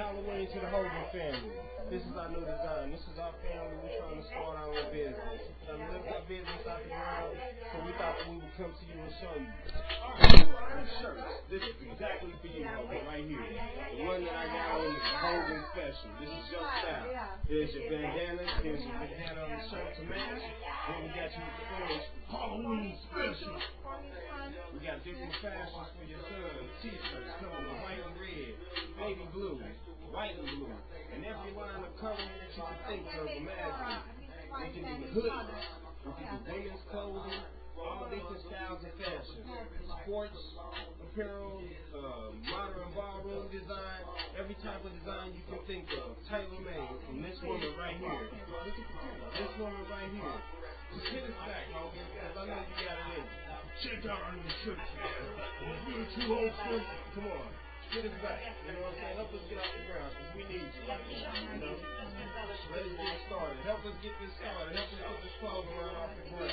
Halloween to the Hogan family. This is our new design. This is our family. We're trying to start our own business. Trying to lift our business out the ground. So we thought that we would come to you and show you. Alright, shirts. This is exactly for you, Hogan, right here. The one that I got on is Hogan Special. This is your style. Here's your bandana. Here's your bandana on the shirt to match. Then we got you with the orange Halloween Special. We got different fashions for your son. T-shirts coming with white and red, baby blue, white and blue, and every line of color that you can think of. Imagine. We can do the hoodies. We can do women's clothing, all different styles of fashion. Sports, apparel, modern ballroom design, every type of design you can think of. Tailor-made from this woman right here. Look at this woman right here. Just hit us back, Hogan, because I know you got it in you. Check out our new shirts, man. We're too old school. Come on. Get us back. You know what I'm saying? Help us get off the ground because we need you. You know? Let us get started. Help us get this started. Help us get this clothing line off the ground.